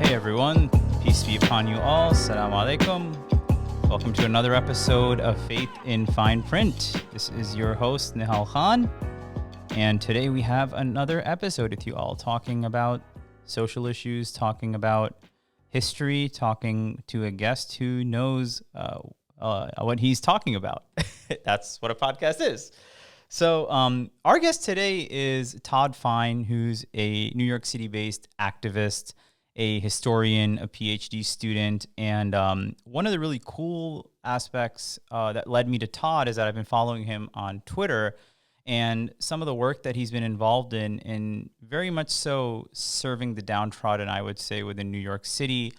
Hey everyone, peace be upon you all. Assalamu alaikum. Welcome to another episode of Faith in Fine Print. This is your host, Nihal Khan. And today we have another episode with you all talking about social issues, talking about history, talking to a guest who knows what he's talking about. That's what a podcast is. So our guest today is Todd Fine, who's a New York City-based activist, a historian, a PhD student. And one of the really cool aspects that led me to Todd is that I've been following him on Twitter, and some of the work that he's been involved in very much so serving the downtrodden, I would say, within New York City,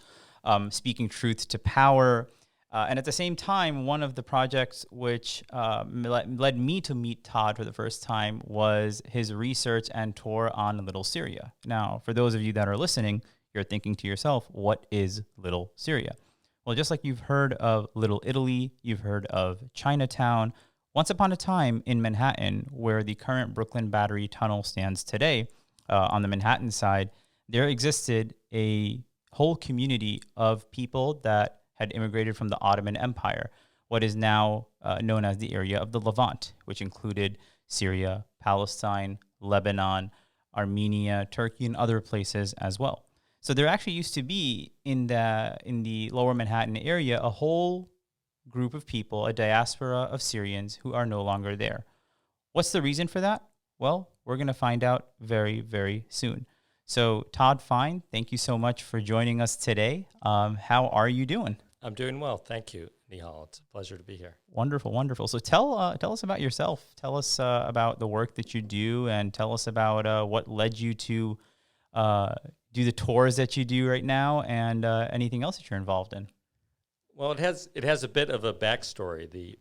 speaking truth to power. And at the same time, one of the projects which led me to meet Todd for the first time was his research and tour on Little Syria. Now, for those of you that are listening, you're thinking to yourself, what is Little Syria? Well, just like you've heard of Little Italy, you've heard of Chinatown. Once upon a time in Manhattan, where the current Brooklyn Battery Tunnel stands today, on the Manhattan side, there existed a whole community of people that had immigrated from the Ottoman Empire, what is now known as the area of the Levant, which included Syria, Palestine, Lebanon, Armenia, Turkey, and other places as well. So there actually used to be in the lower Manhattan area a whole group of people, a diaspora of Syrians who are no longer there. What's the reason for that? Well, we're going to find out very, very soon. So Todd Fine, thank you so much for joining us today. How are you doing? I'm doing well. Thank you, Nihal. It's a pleasure to be here. Wonderful, wonderful. So tell us about yourself. Tell us about the work that you do, and tell us about what led you to do the tours that you do right now, and anything else that you're involved in. Well, it has a bit of a backstory. The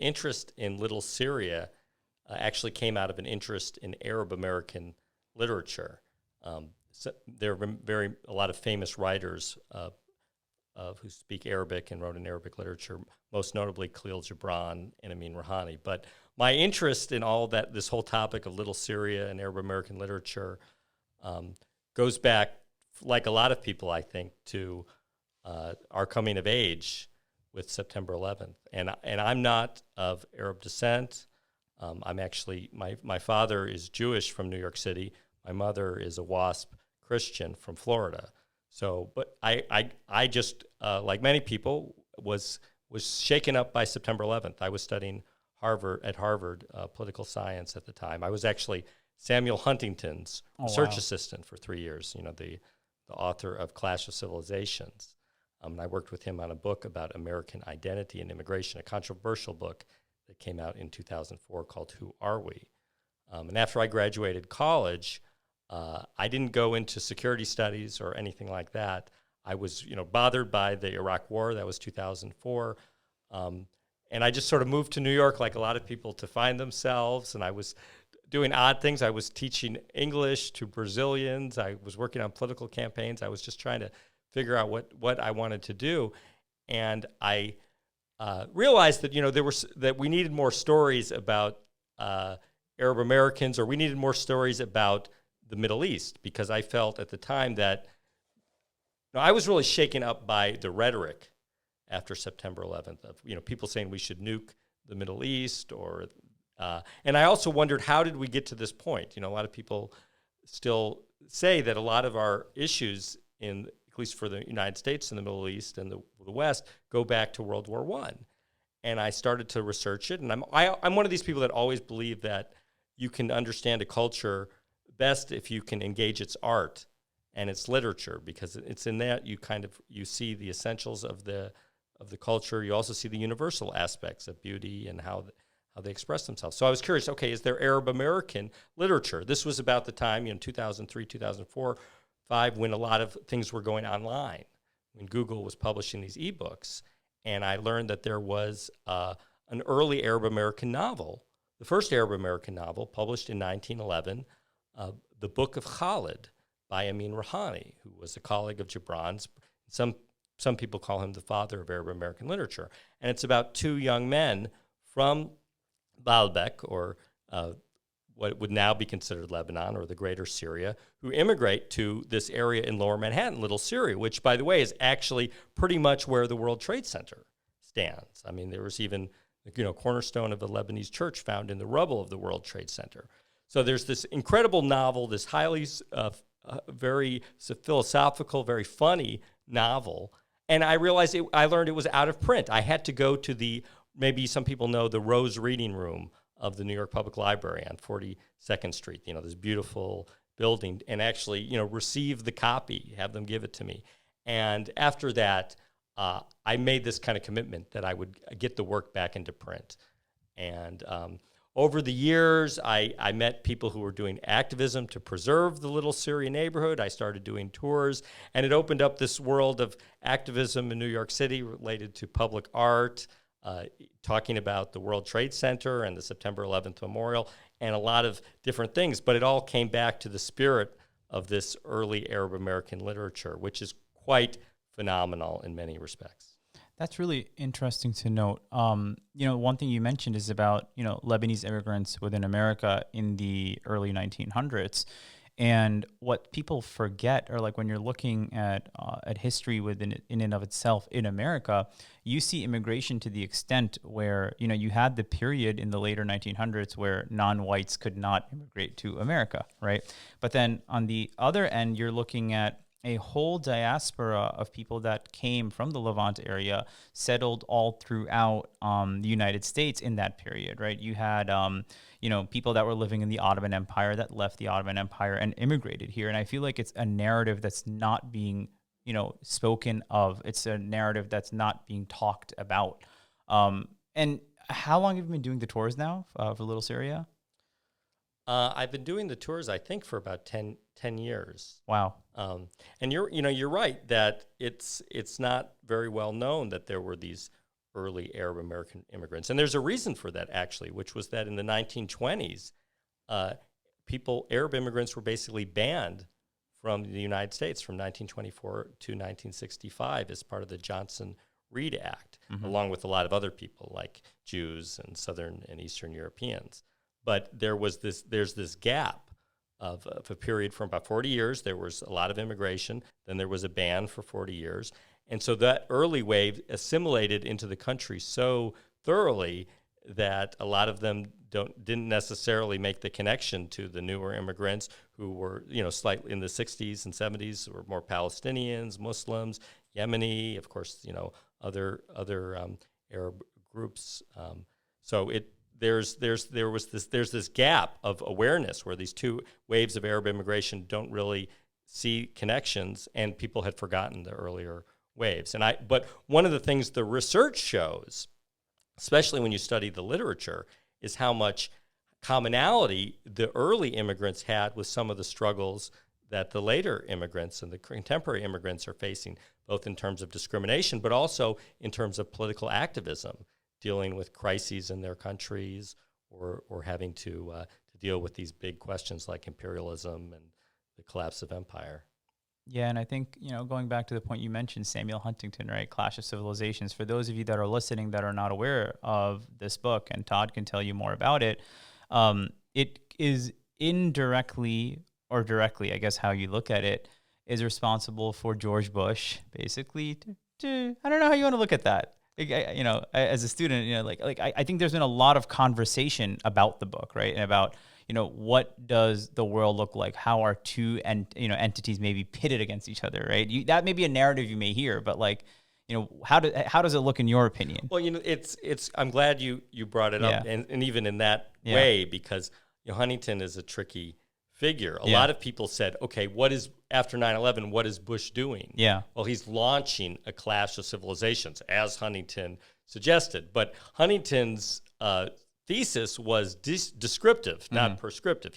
interest in Little Syria actually came out of an interest in Arab American literature. So there are a lot of famous writers who speak Arabic and wrote in Arabic literature, most notably Kahlil, Gibran, and Ameen, Rihani. But my interest in all that, this whole topic of Little Syria and Arab American literature, goes back, like a lot of people, I think, to our coming of age with September 11th. And I'm not of Arab descent. I'm actually, my father is Jewish from New York City. My mother is a WASP Christian from Florida. So, but I just, like many people, was shaken up by September 11th. I was studying at Harvard, political science at the time. I was actually Samuel Huntington's research assistant for 3 years, the author of Clash of Civilizations. And I worked with him on a book about American identity and immigration, a controversial book that came out in 2004 called Who Are We? And after I graduated college, I didn't go into security studies or anything like that. I was, bothered by the Iraq War. That was 2004. And I just sort of moved to New York, like a lot of people, to find themselves. And I was doing odd things. I was teaching English to Brazilians. I was working on political campaigns. I was just trying to figure out what I wanted to do. And I realized that, that we needed more stories about Arab Americans, or we needed more stories about the Middle East, because I felt at the time that I was really shaken up by the rhetoric after September 11th of people saying we should nuke the Middle East, and I also wondered, how did we get to this point? A lot of people still say that a lot of our issues, at least for the United States and the Middle East and the West, go back to World War I. And I started to research it, and I'm one of these people that always believe that you can understand a culture best if you can engage its art and its literature, because it's in that you see the essentials of the culture. You also see the universal aspects of beauty and how they express themselves. So I was curious, okay, is there Arab American literature? This was about the time, 2003, 2004, 2005, when a lot of things were going online, when Google was publishing these ebooks. And I learned that there was an early Arab American novel, the first Arab American novel, published in 1911, The Book of Khalid by Ameen Rihani, who was a colleague of Gibran's. Some people call him the father of Arab American literature. And it's about two young men from Baalbek, or what would now be considered Lebanon or the greater Syria, who immigrate to this area in Lower Manhattan, Little Syria, which, by the way, is actually pretty much where the World Trade Center stands. I mean, there was even, cornerstone of a Lebanese church found in the rubble of the World Trade Center. So there's this incredible novel, this highly, very philosophical, very funny novel. And I realized I learned it was out of print. I had to go to maybe some people know, the Rose Reading Room of the New York Public Library on 42nd Street, this beautiful building, and actually, receive the copy, have them give it to me. And after that, I made this kind of commitment that I would get the work back into print. And over the years, I met people who were doing activism to preserve the Little Syria neighborhood. I started doing tours, and it opened up this world of activism in New York City related to public art, talking about the World Trade Center and the September 11th Memorial, and a lot of different things. But it all came back to the spirit of this early Arab American literature, which is quite phenomenal in many respects. That's really interesting to note. One thing you mentioned is about, Lebanese immigrants within America in the early 1900s. And what people forget, or like when you're looking at history in and of itself in America, you see immigration to the extent where, you had the period in the later 1900s where non-whites could not immigrate to America, right? But then on the other end, you're looking at a whole diaspora of people that came from the Levant area, settled all throughout the United States in that period, right? You had, people that were living in the Ottoman Empire that left the Ottoman Empire and immigrated here. And I feel like it's a narrative that's not being, spoken of. It's a narrative that's not being talked about. And how long have you been doing the tours now for Little Syria? I've been doing the tours, I think, for about 10 years. Wow. And you're right that it's not very well known that there were these early Arab American immigrants. And there's a reason for that, actually, which was that in the 1920s, Arab immigrants were basically banned from the United States from 1924 to 1965 as part of the Johnson-Reed Act, along with a lot of other people like Jews and Southern and Eastern Europeans. But there's this gap of a period from about 40 years. There was a lot of immigration. Then there was a ban for 40 years. And so that early wave assimilated into the country so thoroughly that a lot of them didn't necessarily make the connection to the newer immigrants who were, slightly in the 60s and 70s, were more Palestinians, Muslims, Yemeni, of course, other Arab groups. So there's this gap of awareness where these two waves of Arab immigration don't really see connections, and people had forgotten the earlier waves. But one of the things the research shows, especially when you study the literature, is how much commonality the early immigrants had with some of the struggles that the later immigrants and the contemporary immigrants are facing, both in terms of discrimination, but also in terms of political activism, dealing with crises in their countries, or having to deal with these big questions like imperialism and the collapse of empire. Yeah, and I think, going back to the point you mentioned, Samuel Huntington, right, Clash of Civilizations, for those of you that are listening that are not aware of this book, and Todd can tell you more about it, it is indirectly or directly, I guess how you look at it, is responsible for George Bush, basically, to I don't know how you want to look at that. As a student, I think there's been a lot of conversation about the book, right? And about, what does the world look like? How are two entities maybe pitted against each other, right? That may be a narrative you may hear, but how does it look in your opinion? Well, it's I'm glad you brought it up, and even in that way, because Huntington is a tricky figure. A lot of people said, okay, after 9/11, what is Bush doing? Yeah. Well, he's launching a clash of civilizations, as Huntington suggested. But Huntington's thesis was descriptive, not prescriptive.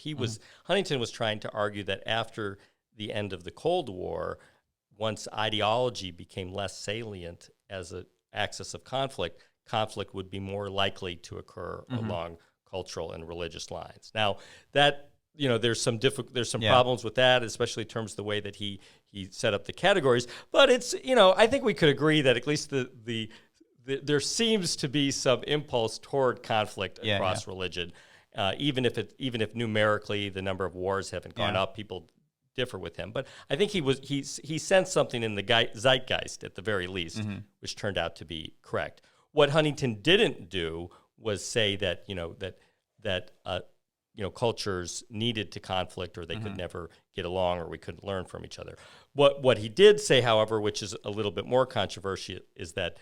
Huntington was trying to argue that after the end of the Cold War, once ideology became less salient as an axis of conflict would be more likely to occur along cultural and religious lines. Now, that there's some problems with that, especially in terms of the way that he set up the categories. But it's I think we could agree that at least there seems to be some impulse toward conflict across religion, even if numerically the number of wars haven't gone up, people differ with him. But I think he sensed something in the zeitgeist at the very least, which turned out to be correct. What Huntington didn't do was say that cultures needed to conflict, or they could never get along, or we couldn't learn from each other. What he did say, however, which is a little bit more controversial, is that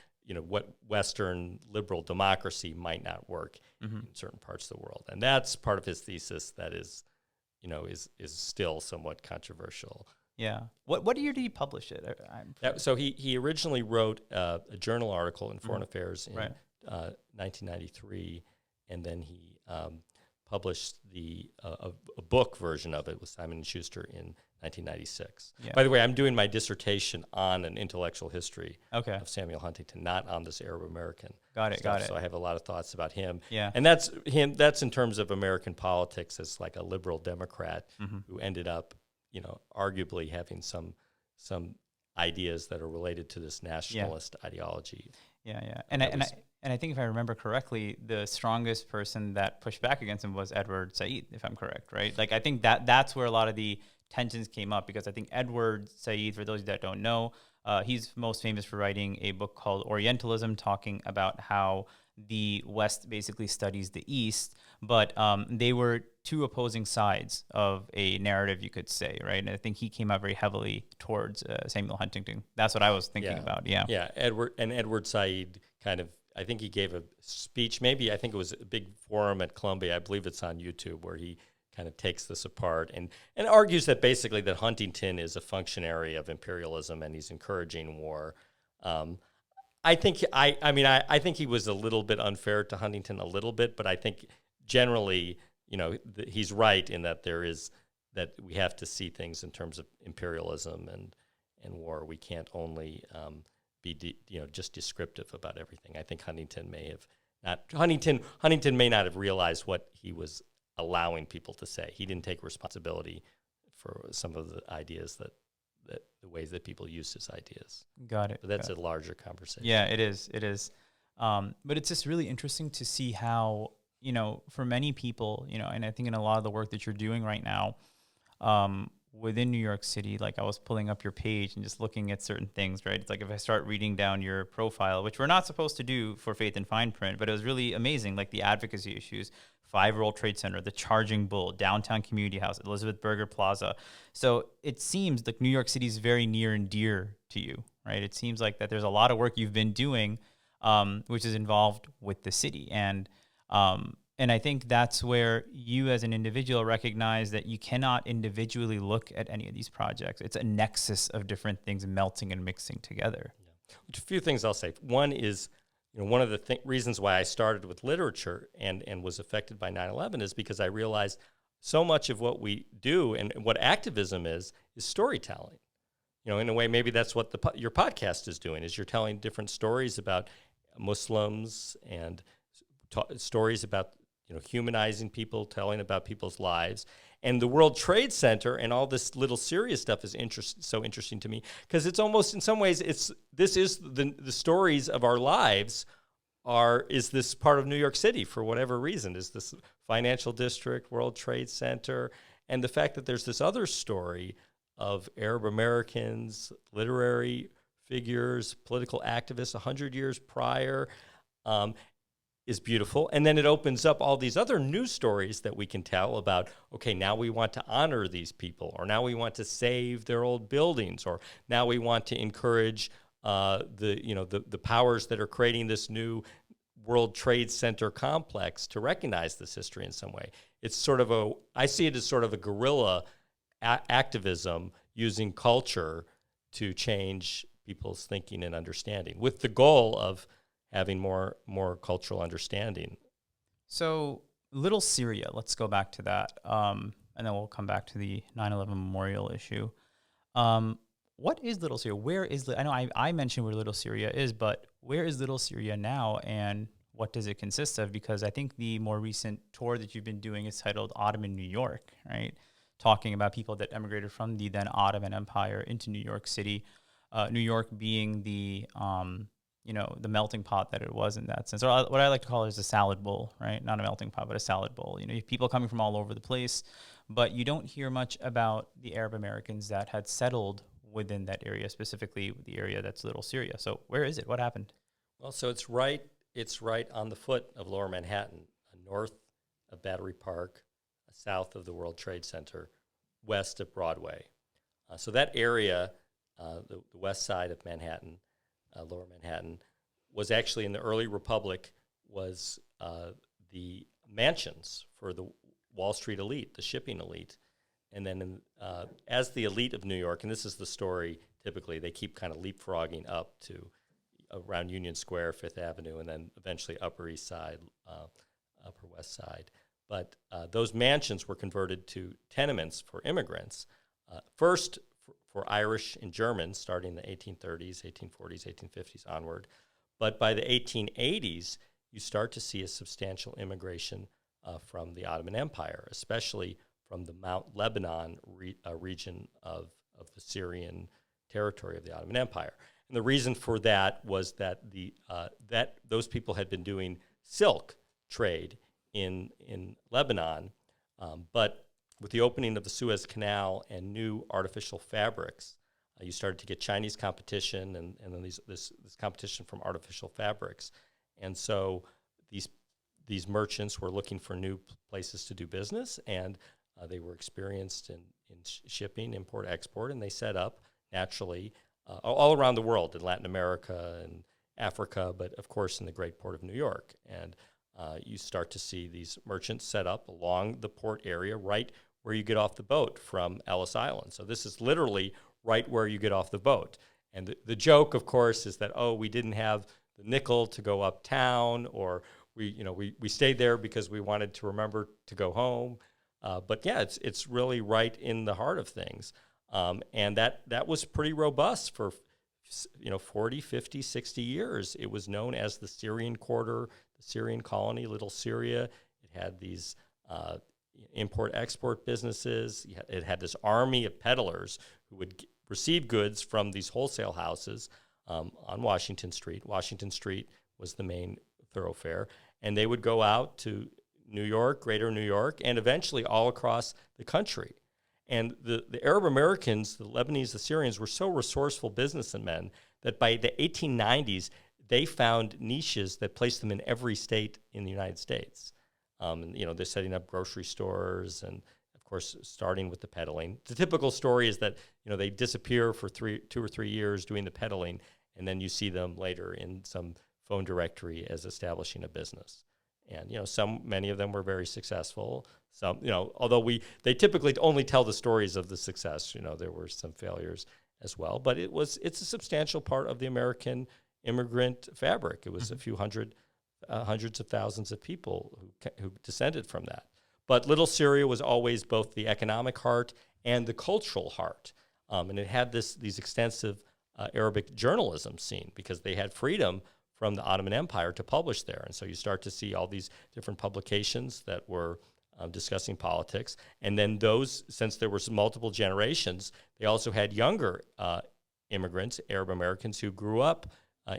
what Western liberal democracy might not work in certain parts of the world, and that's part of his thesis that is still somewhat controversial. Yeah. What year did he publish it? So he originally wrote a journal article in Foreign Affairs in 1993, and then he published a book version of it with Simon & Schuster in 1996. Yeah. By the way, I'm doing my dissertation on an intellectual history of Samuel Huntington, not on this Arab American. Got it. So I have a lot of thoughts about him. Yeah. And that's in terms of American politics as like a liberal Democrat who ended up, arguably having some ideas that are related to this nationalist ideology. Yeah. And I think if I remember correctly, the strongest person that pushed back against him was Edward Said, if I'm correct, right? Like, I think that's where a lot of the tensions came up, because I think Edward Said, for those that don't know, he's most famous for writing a book called Orientalism, talking about how the West basically studies the East, but they were two opposing sides of a narrative, you could say, right? And I think he came out very heavily towards Samuel Huntington. That's what I was thinking about. Yeah. Edward Said I think he gave a speech. Maybe I think it was a big forum at Columbia. I believe it's on YouTube, where he kind of takes this apart and argues that basically that Huntington is a functionary of imperialism and he's encouraging war. I think he was a little bit unfair to Huntington, a little bit, but I think generally, he's right in that that we have to see things in terms of imperialism and war. We can't only be just descriptive about everything. I think Huntington may not have realized what he was allowing people to say. He didn't take responsibility for some of the ideas that the ways that people use his ideas. Got it. But that's a larger conversation. Yeah, it is. But it's just really interesting to see how, for many people, and I think in a lot of the work that you're doing right now, within New York City, like I was pulling up your page and just looking at certain things, right? It's like if I start reading down your profile, which we're not supposed to do for Faith in Fine Print, but it was really amazing, like the advocacy issues, 5 World Trade Center, the Charging Bull, Downtown Community House, Elizabeth Berger Plaza. So it seems like New York City is very near and dear to you, right? It seems like that there's a lot of work you've been doing, which is involved with the city. And I think that's where you as an individual recognize that you cannot individually look at any of these projects. It's a nexus of different things melting and mixing together. Yeah. A few things I'll say. One is, one of the reasons why I started with literature and was affected by 9/11 is because I realized so much of what we do and what activism is storytelling. In a way, maybe that's what your podcast is doing, is you're telling different stories about Muslims and stories about humanizing people, telling about people's lives. And the World Trade Center and all this little Syria stuff is so interesting to me, because it's almost, in some ways, the stories of our lives is this part of New York City for whatever reason, is this financial district, World Trade Center, and the fact that there's this other story of Arab Americans, literary figures, political activists 100 years prior, is beautiful. And then it opens up all these other news stories that we can tell about, okay, now we want to honor these people, or now we want to save their old buildings, or now we want to encourage the powers that are creating this new World Trade Center complex to recognize this history in some way. It's I see it as sort of a guerrilla activism using culture to change people's thinking and understanding, with the goal of having more cultural understanding. So Little Syria, let's go back to that, and then we'll come back to the 9/11 memorial issue. What is Little Syria? Where is I know I mentioned where Little Syria is, but where is Little Syria now, and what does it consist of? Because I think the more recent tour that you've been doing is titled Ottoman New York, right? Talking about people that emigrated from the then Ottoman Empire into New York City. New York being the the melting pot that it was in that sense. Or what I like to call it is a salad bowl, right? Not a melting pot, but a salad bowl. You have people coming from all over the place, but you don't hear much about the Arab Americans that had settled within that area, specifically the area that's Little Syria. So where is it? What happened? Well, so it's right on the foot of Lower Manhattan, north of Battery Park, south of the World Trade Center, west of Broadway. So that area, the west side of Manhattan, Lower Manhattan, was actually in the early Republic was the mansions for the Wall Street elite, the shipping elite. And then as the elite of New York, and this is the story typically, they keep kind of leapfrogging up to around Union Square, Fifth Avenue, and then eventually Upper East Side, Upper West Side. But those mansions were converted to tenements for immigrants, first for Irish and Germans starting in the 1830s, 1840s, 1850s onward. But by the 1880s, you start to see a substantial immigration from the Ottoman Empire, especially from the Mount Lebanon region of the Syrian territory of the Ottoman Empire. And the reason for that was that those people had been doing silk trade in Lebanon, but with the opening of the Suez Canal and new artificial fabrics, you started to get Chinese competition and then this competition from artificial fabrics. And so these merchants were looking for new places to do business, and they were experienced in shipping, import, export, and they set up naturally all around the world, in Latin America and Africa, but of course in the great port of New York. And you start to see these merchants set up along the port area right where you get off the boat from Ellis Island. So this is literally right where you get off the boat. And the joke, of course, is that, we didn't have the nickel to go uptown, or we stayed there because we wanted to remember to go home. But yeah, it's really right in the heart of things. And that was pretty robust for 40, 50, 60 years. It was known as the Syrian Quarter, the Syrian colony, Little Syria. It had these import-export businesses. It had this army of peddlers who would receive goods from these wholesale houses on Washington Street. Washington Street was the main thoroughfare. And they would go out to New York, greater New York, and eventually all across the country. And the Arab Americans, the Lebanese, the Syrians, were so resourceful businessmen that by the 1890s, they found niches that placed them in every state in the United States. They're setting up grocery stores and, of course, starting with the peddling. The typical story is that, they disappear for 2 or 3 years doing the peddling, and then you see them later in some phone directory as establishing a business. And, many of them were very successful. Some, although they typically only tell the stories of the success, there were some failures as well. But it's a substantial part of the American immigrant fabric. It was a few hundreds of thousands of people who descended from that. But Little Syria was always both the economic heart and the cultural heart. And it had these extensive Arabic journalism scene because they had freedom from the Ottoman Empire to publish there. And so you start to see all these different publications that were discussing politics. And then those, since there were multiple generations, they also had younger immigrants, Arab Americans, who grew up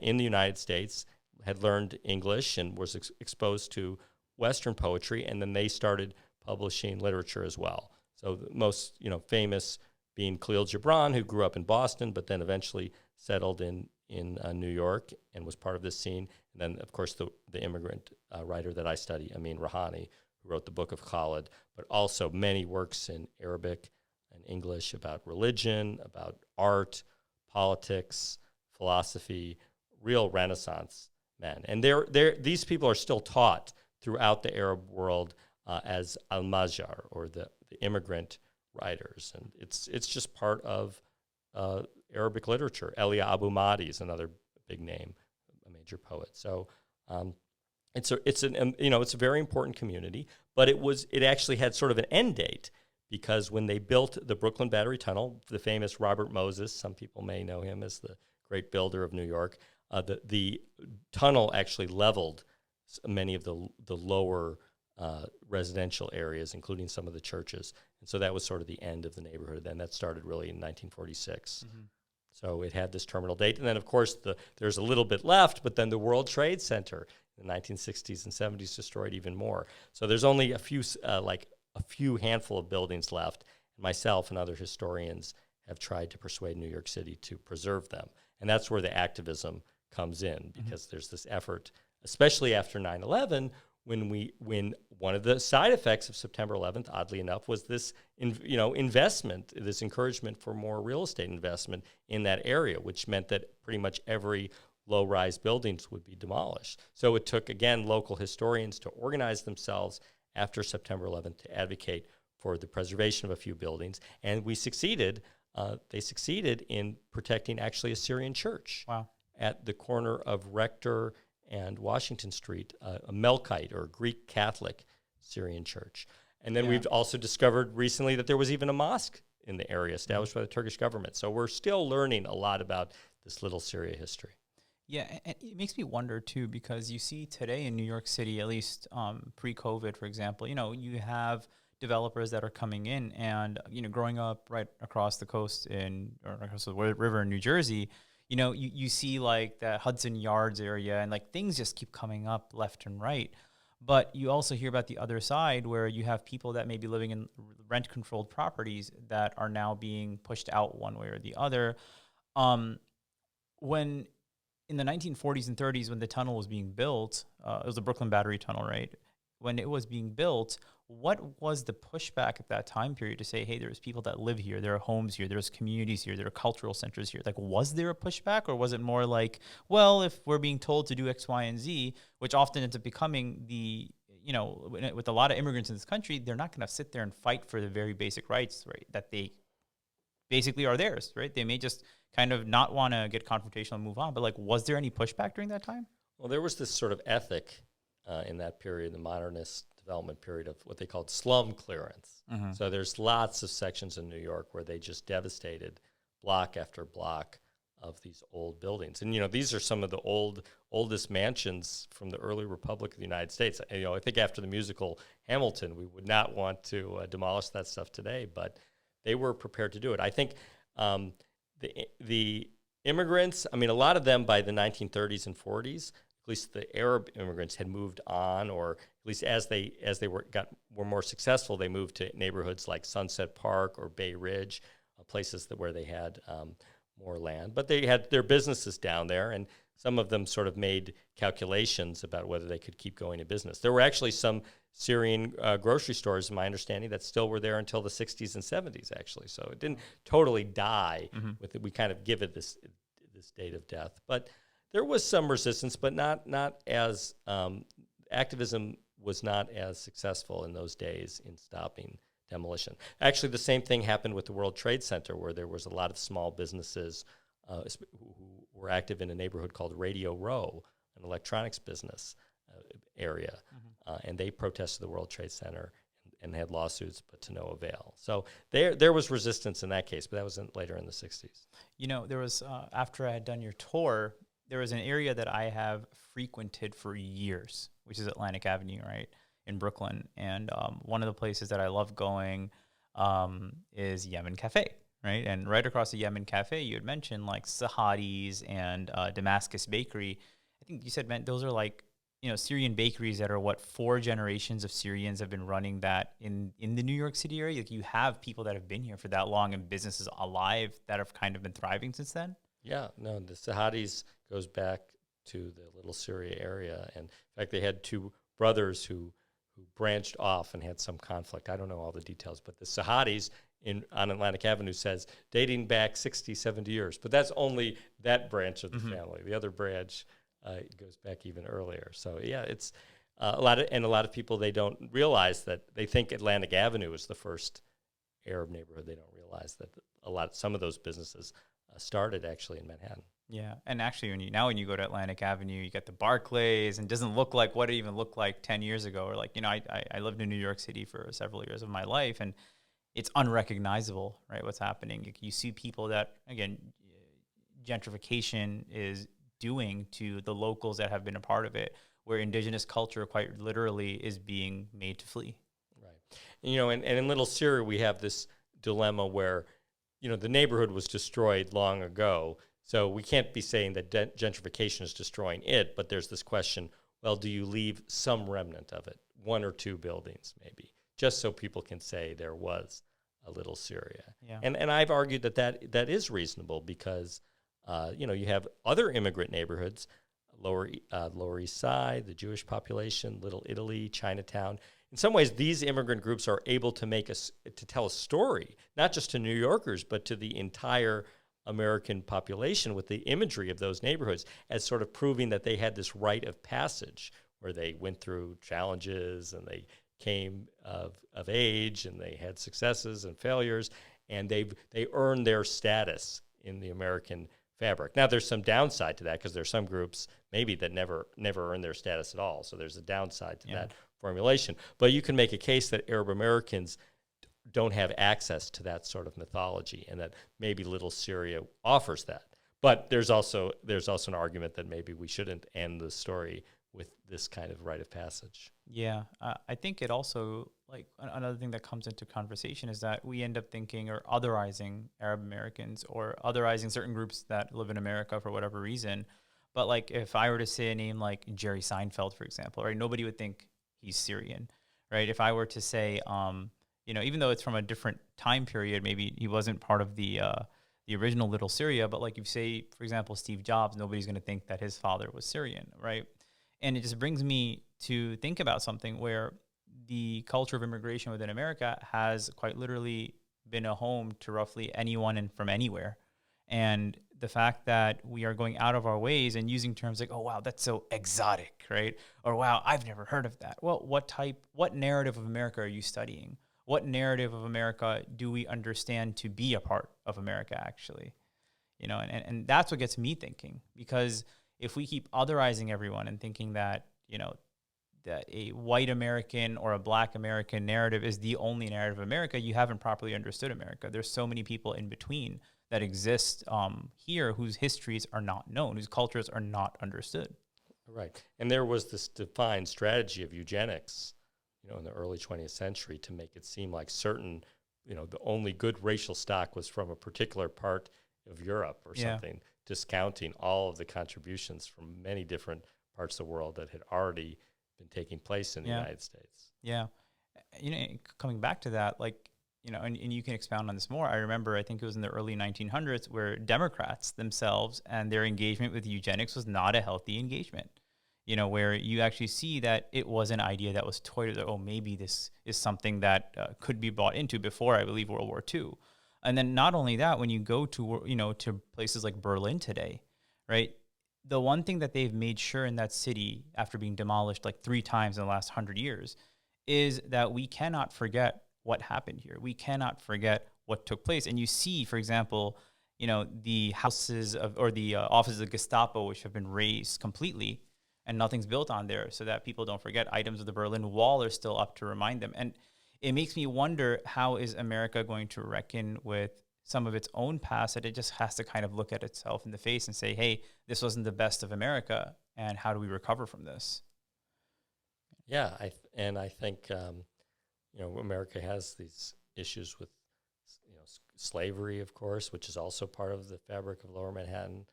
in the United States, had learned English and was exposed to Western poetry, and then they started publishing literature as well. So the most famous being Kahlil Gibran, who grew up in Boston, but then eventually settled in New York and was part of this scene. And then, of course, the immigrant writer that I study, Ameen Rihani, who wrote the Book of Khalid, but also many works in Arabic and English about religion, about art, politics, philosophy, real Renaissance men. And these people are still taught throughout the Arab world as al-Majjar, or the immigrant writers. And it's just part of Arabic literature. Elia Abu Mahdi is another big name, a major poet. So it's a very important community, but it actually had sort of an end date, because when they built the Brooklyn Battery Tunnel, the famous Robert Moses, some people may know him as the great builder of New York, the tunnel actually leveled many of the lower residential areas, including some of the churches. And so that was sort of the end of the neighborhood. Then that started really in 1946. Mm-hmm. So it had this terminal date. And then, of course, there's a little bit left, but then the World Trade Center in the 1960s and 70s destroyed even more. So there's only a few handful of buildings left. Myself and other historians have tried to persuade New York City to preserve them. And that's where the activism comes in, because there's this effort, especially after 9/11, when one of the side effects of September 11th, oddly enough, was this investment, this encouragement for more real estate investment in that area, which meant that pretty much every low-rise buildings would be demolished. So it took, again, local historians to organize themselves after September 11th to advocate for the preservation of a few buildings, and we succeeded. They succeeded in protecting actually a Syrian church. Wow. At the corner of Rector and Washington Street, a Melkite or Greek Catholic Syrian church. And then we've also discovered recently that there was even a mosque in the area established by the Turkish government. So we're still learning a lot about this little Syria history. Yeah, and it makes me wonder too, because you see today in New York City, at least pre-COVID, for example, you have developers that are coming in, and growing up right across the coast or across the river in New Jersey, you see like the Hudson Yards area, and like things just keep coming up left and right. But you also hear about the other side, where you have people that may be living in rent-controlled properties that are now being pushed out one way or the other. When in the 1940s and 30s, when the tunnel was being built, it was the Brooklyn Battery Tunnel, right? When it was being built, what was the pushback at that time period to say, hey, there's people that live here, there are homes here, there's communities here, there are cultural centers here? Like, was there a pushback, or was it more like, well, if we're being told to do X, Y, and Z, which often ends up becoming with a lot of immigrants in this country, they're not going to sit there and fight for the very basic rights, right, that they basically are theirs, right? They may just kind of not want to get confrontational and move on. But like, was there any pushback during that time? Well, there was this sort of ethic in that period, the modernist development period, of what they called slum clearance. Mm-hmm. So there's lots of sections in New York where they just devastated block after block of these old buildings. And, these are some of the oldest mansions from the early Republic of the United States. I think after the musical Hamilton, we would not want to demolish that stuff today, but they were prepared to do it. I think the immigrants, a lot of them by the 1930s and 40s, at least the Arab immigrants, had moved on, or at least as they were more successful, they moved to neighborhoods like Sunset Park or Bay Ridge, places where they had more land. But they had their businesses down there, and some of them sort of made calculations about whether they could keep going in business. There were actually some Syrian grocery stores, in my understanding, that still were there until the 60s and 70s, actually. So it didn't totally die with it. We kind of give it this date of death. But there was some resistance, but not as activism was not as successful in those days in stopping demolition. Actually, the same thing happened with the World Trade Center, where there was a lot of small businesses who were active in a neighborhood called Radio Row, an electronics business area, and they protested the World Trade Center and had lawsuits, but to no avail. So there was resistance in that case, but that was later in the 60s. There was, after I had done your tour, there was an area that I have frequented for years, which is Atlantic Avenue, right, in Brooklyn. And one of the places that I love going is Yemen Cafe, right? And right across the Yemen Cafe, you had mentioned like Sahadi's and Damascus Bakery. I think you said, man, those are like, Syrian bakeries that are 4 generations of Syrians have been running that in the New York City area. Like, you have people that have been here for that long and businesses alive that have kind of been thriving since then. Yeah, no, the Sahadi's goes back to the Little Syria area. And in fact, they had 2 brothers who branched off and had some conflict. I don't know all the details, but the Sahadi's on Atlantic Avenue says dating back 60, 70 years. But that's only that branch of the family. The other branch goes back even earlier. So yeah, it's a lot of people, they don't realize that. They think Atlantic Avenue is the first Arab neighborhood. They don't realize that some of those businesses started actually in Manhattan. Yeah, and actually when you go to Atlantic Avenue, you get the Barclays, and it doesn't look like what it even looked like 10 years ago. Or like, I lived in New York City for several years of my life, and it's unrecognizable, right, what's happening. You see people that, again, gentrification is doing to the locals that have been a part of it, where indigenous culture quite literally is being made to flee. Right. And in Little Syria, we have this dilemma where the neighborhood was destroyed long ago. So we can't be saying that gentrification is destroying it, but there's this question, well, do you leave some remnant of it, one or two buildings maybe, just so people can say there was a little Syria? Yeah. And I've argued that is reasonable because, you have other immigrant neighborhoods, Lower East Side, the Jewish population, Little Italy, Chinatown. In some ways, these immigrant groups are able to tell a story, not just to New Yorkers, but to the entire American population with the imagery of those neighborhoods as sort of proving that they had this rite of passage where they went through challenges and they came of age and they had successes and failures, and they earned their status in the American fabric. Now, there's some downside to that because there's some groups maybe that never earn their status at all. So there's a downside to that formulation. But you can make a case that Arab Americans don't have access to that sort of mythology, and that maybe Little Syria offers that. But there's also an argument that maybe we shouldn't end the story with this kind of rite of passage. Yeah, I think it also, like, another thing that comes into conversation is that we end up thinking or otherizing Arab Americans or otherizing certain groups that live in America for whatever reason. But like, if I were to say a name like Jerry Seinfeld, for example, right, nobody would think he's Syrian, right? If I were to say, even though it's from a different time period, maybe he wasn't part of the original Little Syria, but like, if you say, for example, Steve Jobs, nobody's going to think that his father was Syrian, right? And it just brings me to think about something where the culture of immigration within America has quite literally been a home to roughly anyone and from anywhere. And the fact that we are going out of our ways and using terms like, oh, wow, that's so exotic, right? Or, wow, I've never heard of that. Well, what narrative of America are you studying? What narrative of America do we understand to be a part of America, actually? And that's what gets me thinking, because if we keep otherizing everyone and thinking that, that a white American or a black American narrative is the only narrative of America, you haven't properly understood America. There's so many people in between that exist here whose histories are not known, whose cultures are not understood. Right. And there was this defined strategy of eugenics, in the early 20th century to make it seem like certain, the only good racial stock was from a particular part of Europe or something, discounting all of the contributions from many different parts of the world that had already been taking place in the United States. Yeah. Coming back to that, and you can expound on this more. I remember, I think it was in the early 1900s, where Democrats themselves and their engagement with eugenics was not a healthy engagement, where you actually see that it was an idea that was toyed with, oh, maybe this is something that could be bought into before, I believe, World War II. And then not only that, when you go to, to places like Berlin today, right, the one thing that they've made sure in that city, after being demolished like 3 times in the last 100 years, is that we cannot forget what happened here. We cannot forget what took place. And you see, for example, the houses or the offices of Gestapo, which have been razed completely, and nothing's built on there, so that people don't forget. Items of the Berlin Wall are still up to remind them. And it makes me wonder, how is America going to reckon with some of its own past, that it just has to kind of look at itself in the face and say, hey, this wasn't the best of America, and how do we recover from this? Yeah, I think America has these issues with slavery, of course, which is also part of the fabric of Lower Manhattan.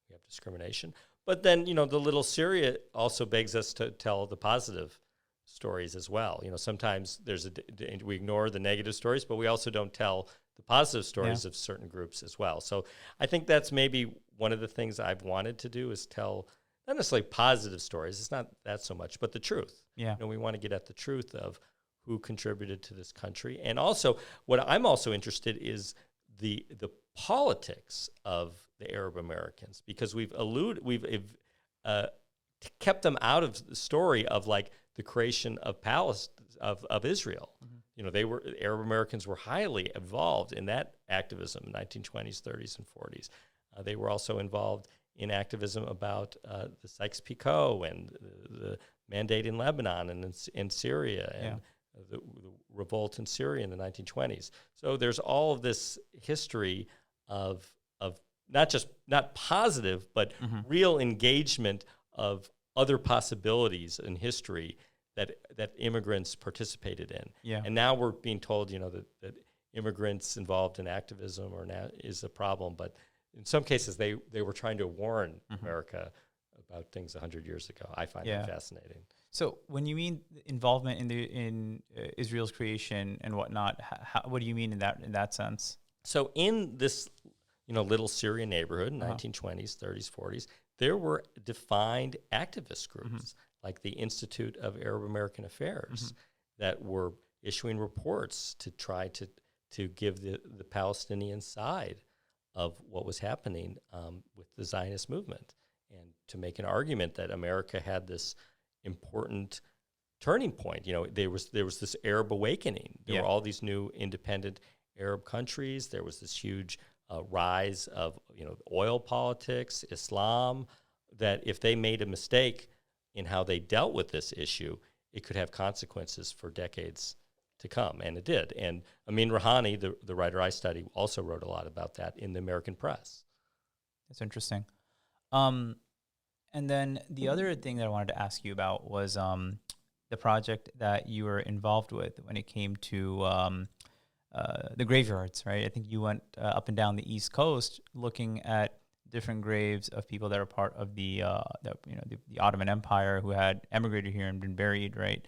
We have discrimination, but then the Little Syria also begs us to tell the positive stories as well. Sometimes we ignore the negative stories, but we also don't tell the positive stories of certain groups as well. So I think that's maybe one of the things I've wanted to do, is tell not necessarily positive stories. It's not that so much, but the truth. Yeah. We want to get at the truth of who contributed to this country. And also, what I'm also interested is the politics of the Arab Americans, because we've kept them out of the story of like the creation of of Israel. Mm-hmm. Arab Americans were highly involved in that activism in 1920s, 30s, and 40s. They were also involved in activism about the Sykes-Picot and the mandate in Lebanon and in Syria and the revolt in Syria in the 1920s. So there's all of this history of not positive, but real engagement of other possibilities in history that immigrants participated in. Yeah. And now we're being told, that immigrants involved in activism is a problem, but in some cases they were trying to warn America about things 100 years ago. I find that fascinating. So when you mean involvement in Israel's creation and whatnot, what do you mean in that sense? So in this little Syrian neighborhood in 1920s, 30s, 40s, there were defined activist groups like the Institute of Arab American Affairs that were issuing reports to try to give the Palestinian side of what was happening with the Zionist movement, and to make an argument that America had this important turning point. There was this Arab awakening. There were all these new independent Arab countries. There was this huge rise of oil politics, Islam, that if they made a mistake in how they dealt with this issue, it could have consequences for decades to come, and it did. And Ameen Rihani, the writer I study, also wrote a lot about that in the American press. That's interesting. And then the other thing that I wanted to ask you about was the project that you were involved with when it came to the graveyards, right? I think you went up and down the East Coast looking at different graves of people that are part of the Ottoman Empire who had emigrated here and been buried, right?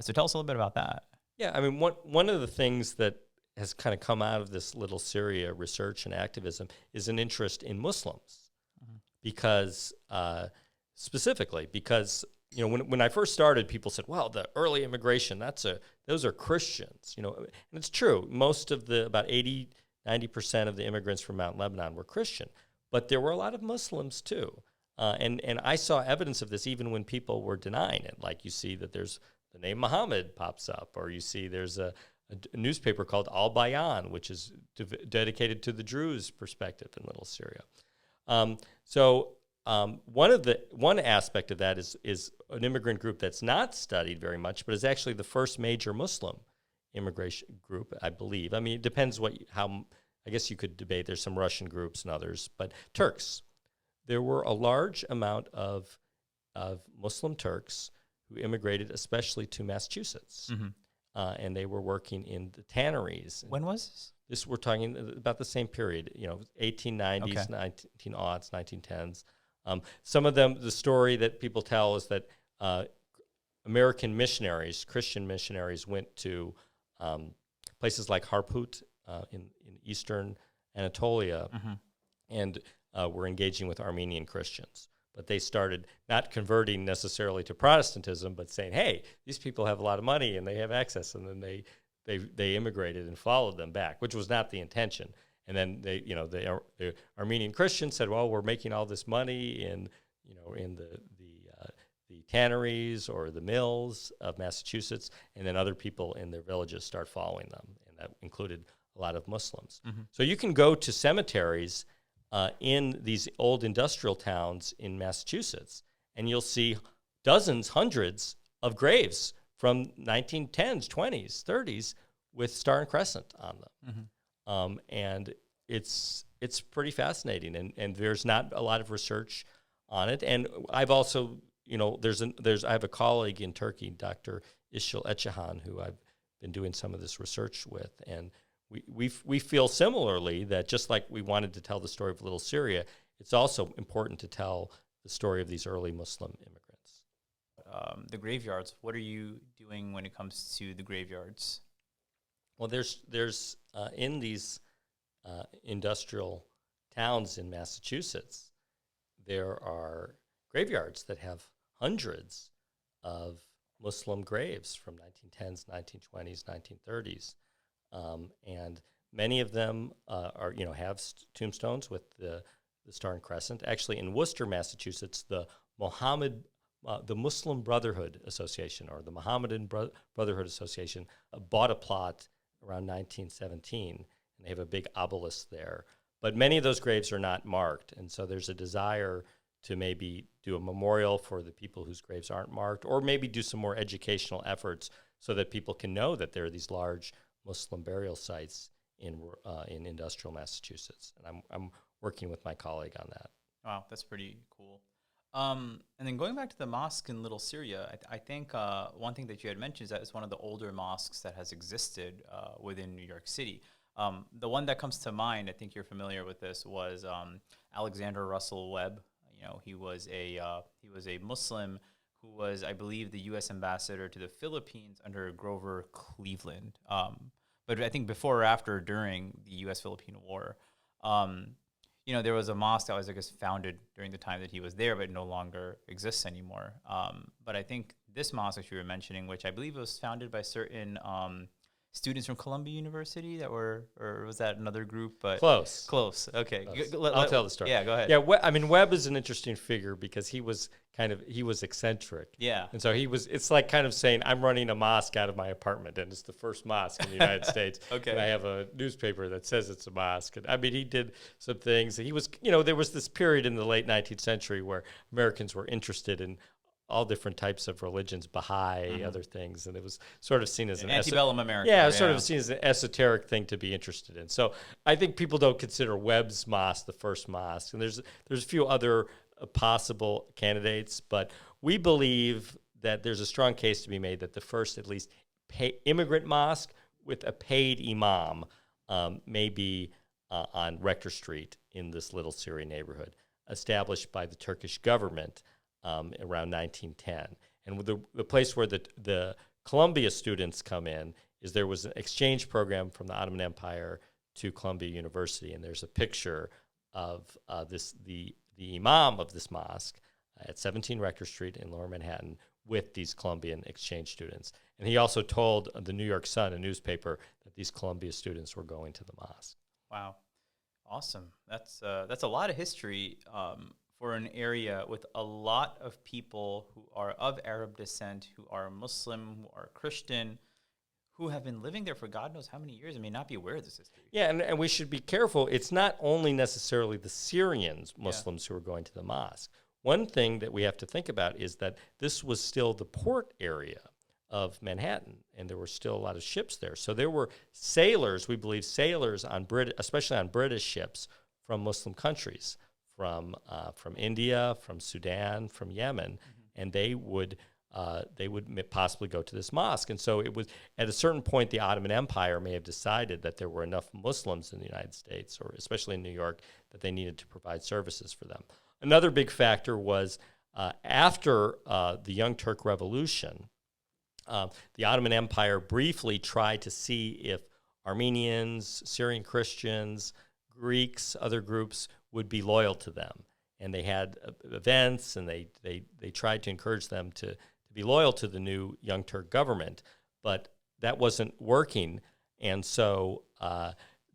So tell us a little bit about that. Yeah, I mean, one of the things that has kind of come out of this little Syria research and activism is an interest in Muslims, because specifically because when I first started, people said, "Well, the early immigration, those are Christians," and it's true. Most of about 80-90% of the immigrants from Mount Lebanon were Christian, but there were a lot of Muslims too, and I saw evidence of this even when people were denying it. Like you see that there's the name Muhammad pops up, or you see there's a newspaper called Al Bayan, which is dedicated to the Druze perspective in Little Syria. One aspect of that is an immigrant group that's not studied very much, but is actually the first major Muslim immigration group, I believe. I mean, it depends I guess you could debate. There's some Russian groups and others, but Turks. There were a large amount of Muslim Turks who immigrated, especially to Massachusetts, and they were working in the tanneries. When was this? We're talking about the same period, 1890s, 1900s, 1910s. Some of them, the story that people tell is that American missionaries, Christian missionaries, went to places like Harput in eastern Anatolia and were engaging with Armenian Christians. But they started not converting necessarily to Protestantism, but saying, "Hey, these people have a lot of money and they have access," and then they immigrated and followed them back, which was not the intention. And then the Armenian Christians said, "Well, we're making all this money in the tanneries or the mills of Massachusetts," and then other people in their villages start following them, and that included a lot of Muslims. So you can go to cemeteries in these old industrial towns in Massachusetts, and you'll see dozens, hundreds of graves from 1910s, 20s, 30s with Star and Crescent on them. And it's pretty fascinating, and there's not a lot of research on it. And I've also, I have a colleague in Turkey, Dr. İşil Eçihan, who I've been doing some of this research with, and we feel similarly that just like we wanted to tell the story of Little Syria, it's also important to tell the story of these early Muslim immigrants. The graveyards. What are you doing when it comes to the graveyards? Well, there's in these industrial towns in Massachusetts, there are graveyards that have hundreds of Muslim graves from 1910s, 1920s, 1930s. And many of them have tombstones with the Star and Crescent. Actually, in Worcester, Massachusetts, the Muslim Brotherhood Association, or the Mohammedan Brotherhood Association, bought a plot around 1917, and they have a big obelisk there. But many of those graves are not marked, and so there's a desire to maybe do a memorial for the people whose graves aren't marked, or maybe do some more educational efforts so that people can know that there are these large Muslim burial sites in industrial Massachusetts, and I'm working with my colleague on that. Wow, that's pretty cool. And then going back to the mosque in Little Syria, I think one thing that you had mentioned is that it's one of the older mosques that has existed within New York City. The one that comes to mind, I think you're familiar with this, was Alexander Russell Webb. He was a Muslim who was, I believe, the U.S. ambassador to the Philippines under Grover Cleveland. But I think before or after, during the U.S.-Philippine War, there was a mosque that was, I guess, founded during the time that he was there, but no longer exists anymore. But I think this mosque that you were mentioning, which I believe was founded by certain students from Columbia University or was that another group? But close. Okay, I'll tell the story. Yeah, go ahead. Yeah, Webb is an interesting figure because he was eccentric. Yeah, and so it's like kind of saying I'm running a mosque out of my apartment, and it's the first mosque in the United States. Okay, and I have a newspaper that says it's a mosque. And I mean, he did some things. He was, there was this period in the late 19th century where Americans were interested in all different types of religions, Baha'i, other things, and it was sort of seen as an antebellum America. Yeah, it was sort of seen as an esoteric thing to be interested in. So I think people don't consider Webb's mosque the first mosque, and there's a few other possible candidates, but we believe that there's a strong case to be made that the first, at least, immigrant mosque with a paid imam may be on Rector Street in this little Syrian neighborhood, established by the Turkish government around 1910. And the place where the Columbia students come in is there was an exchange program from the Ottoman Empire to Columbia University, and there's a picture of the imam of this mosque at 17 Rector Street in Lower Manhattan with these Columbian exchange students. And he also told the New York Sun, a newspaper, that these Columbia students were going to the mosque. Wow. Awesome. That's a lot of history for an area with a lot of people who are of Arab descent, who are Muslim, who are Christian, who have been living there for God knows how many years and may not be aware of this history. Yeah, and we should be careful. It's not only necessarily the Syrians, Muslims, who are going to the mosque. One thing that we have to think about is that this was still the port area of Manhattan, and there were still a lot of ships there. So there were sailors, we believe sailors especially on British ships from Muslim countries, from India, from Sudan, from Yemen, and they would possibly go to this mosque. And so it was at a certain point the Ottoman Empire may have decided that there were enough Muslims in the United States, or especially in New York, that they needed to provide services for them. Another big factor was after the Young Turk Revolution, the Ottoman Empire briefly tried to see if Armenians, Syrian Christians, Greeks, other groups would be loyal to them. And they had events, and they tried to encourage them to be loyal to the new Young Turk government. But that wasn't working, and so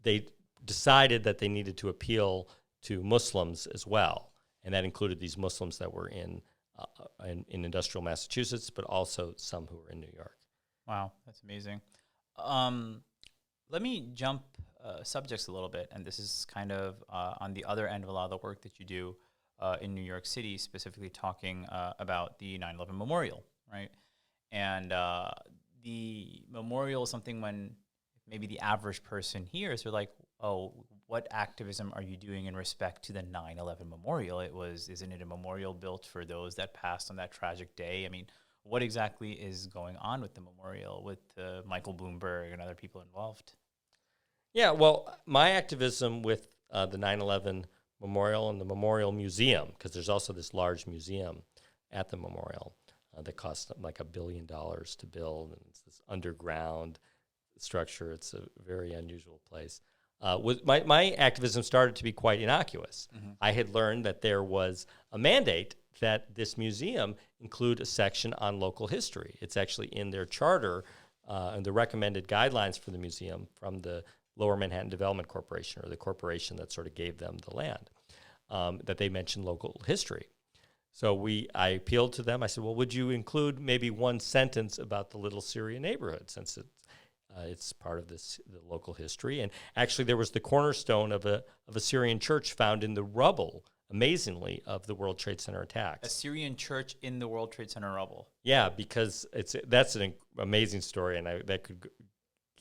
they decided that they needed to appeal to Muslims as well. And that included these Muslims that were in industrial Massachusetts, but also some who were in New York. Wow, that's amazing. Let me jump subjects a little bit, and this is kind of on the other end of a lot of the work that you do in New York City, specifically talking about the 9/11 memorial, right? And the memorial is something when maybe the average person hears, they're like, oh, what activism are you doing in respect to the 9/11 memorial? Isn't it a memorial built for those that passed on that tragic day? I mean, what exactly is going on with the memorial, with Michael Bloomberg and other people involved? Yeah, well, my activism with the 9/11 memorial and the Memorial Museum, because there's also this large museum at the memorial that cost like $1 billion to build, and it's this underground structure. It's a very unusual place. My activism started to be quite innocuous. Mm-hmm. I had learned that there was a mandate that this museum include a section on local history. It's actually in their charter and the recommended guidelines for the museum from the Lower Manhattan Development Corporation, or the corporation that sort of gave them the land, that they mentioned local history. So I appealed to them. I said, well, would you include maybe one sentence about the little Syrian neighborhood, since it's part of the local history? And actually, there was the cornerstone of a Syrian church found in the rubble, amazingly, of the World Trade Center attacks. A Syrian church in the World Trade Center rubble. Yeah, because that's an amazing story, and that